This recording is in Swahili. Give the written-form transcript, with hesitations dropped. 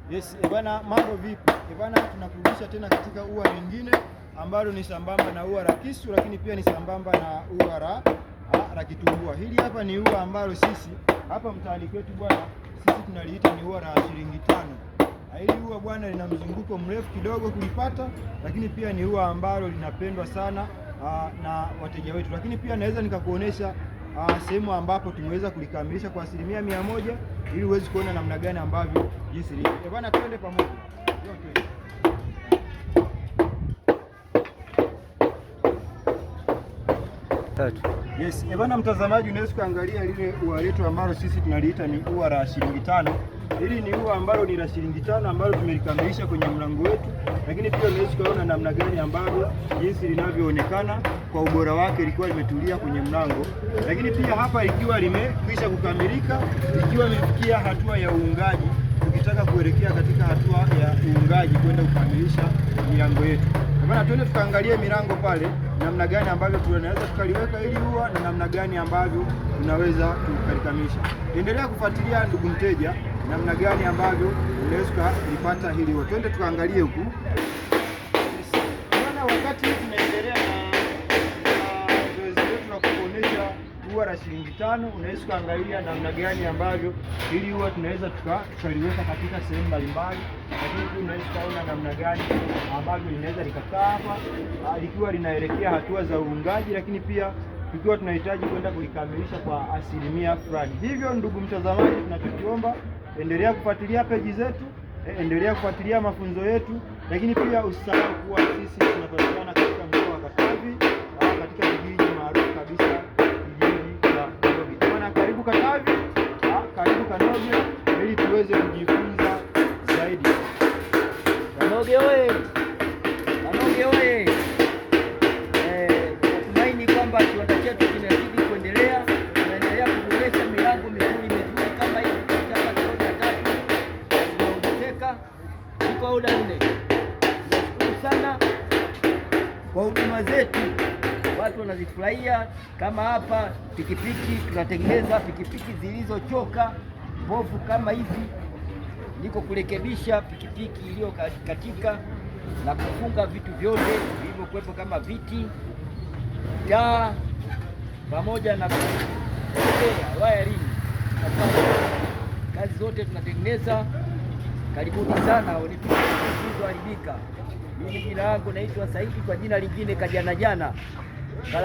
Yes, bwana, mambo vipi? Bwana, tunakurudisha tena katika ua lingine ambalo ni sambamba na ua la kisu, lakini pia ni sambamba na ua la kitumbua. Hili hapa ni ua ambalo sisi hapa mtaani kwetu bwana, sisi tunaliita ni ua la shilingi 5. Hili ua bwana lina mzunguko mrefu kidogo kulipata, lakini pia ni ua ambalo linapendwa sana na wateja wetu, lakini pia naweza nikakuonesha sehemu ambapo tumeweza kulikamilisha kwa 100% ili uweze kuona namna gani ambavyo jinsi lilivyo. Bwana, twende pamoja. Yes, bwana mtazamaji, unaweza kuangalia lile ua letu ambalo sisi tunaliita ni ua la shilingi 5. Hili ni ua ambalo ni la shilingi 5 ambalo tumelikamilisha kwenye mlango wetu, lakini pia unaweza kuona namna gani ambavyo jinsi linavyoonekana kwa ubora wake, likiwa limetulia kwenye mlango, lakini pia hapa ikiwa limekwisha kukamilika, ikiwa imefikia hatua ya uungaji, tukitaka kuelekea katika hatua ya uungaji kwenda kukamilisha milango yetu. Bwana, twende tukaangalie milango pale namna gani ambavyo tunaweza tukaliweka ili ua na namna gani ambavyo tunaweza tukalikamilisha. Endelea kufuatilia ndugu mteja, namna gani ambavyo unaweza kulipata hili ua. Twende tukaangalie huku. Bwana, wakati tunaendelea na zoezi letu la kuonesha ua la shilingi 5, unaweza kuangalia namna gani ambavyo hili ua tunaweza tukaliweka katika sehemu mbalimbali, lakini pia unaweza kuona namna gani ambavyo linaweza likakaa hapa likiwa linaelekea hatua za uungaji, lakini pia tukiwa tunahitaji kwenda kulikamilisha kwa 1% fulani. Hivyo ndugu mtazamaji, tunachokiomba endelea kufuatilia peji zetu, endelea kufuatilia mafunzo yetu, lakini pia usisahau kuwa sisi tunapatikana katika mkoa wa Katavi, katika kijiji maarufu kabisa, kijiji cha Kanoge. Bwana, karibu Katavi, karibu Kanoge ili tuweze kujifunza zaidi. Kanoge oye! Kanoge oye! Natumaini kwamba kiwanda chetu kinazidi kuendelea, tunaendelea kuboresha milango mizuri kama hivi kutoka kiwanda 3 tunaongezeka iko oda 4. Tunashukuru sana kwa huduma zetu, watu wanazifurahia. Kama hapa pikipiki, tunatengeneza pikipiki zilizochoka mbovu kama hivi, niko kurekebisha pikipiki iliyo katika na kufunga vitu vyote vilivyokuwepo kama viti, taa pamoja na wiring. Kazi zote tunatengeneza. Karibuni sana zilizoharibika. Mimi jina langu naitwa Saidi, kwa jina lingine Kajana Jana.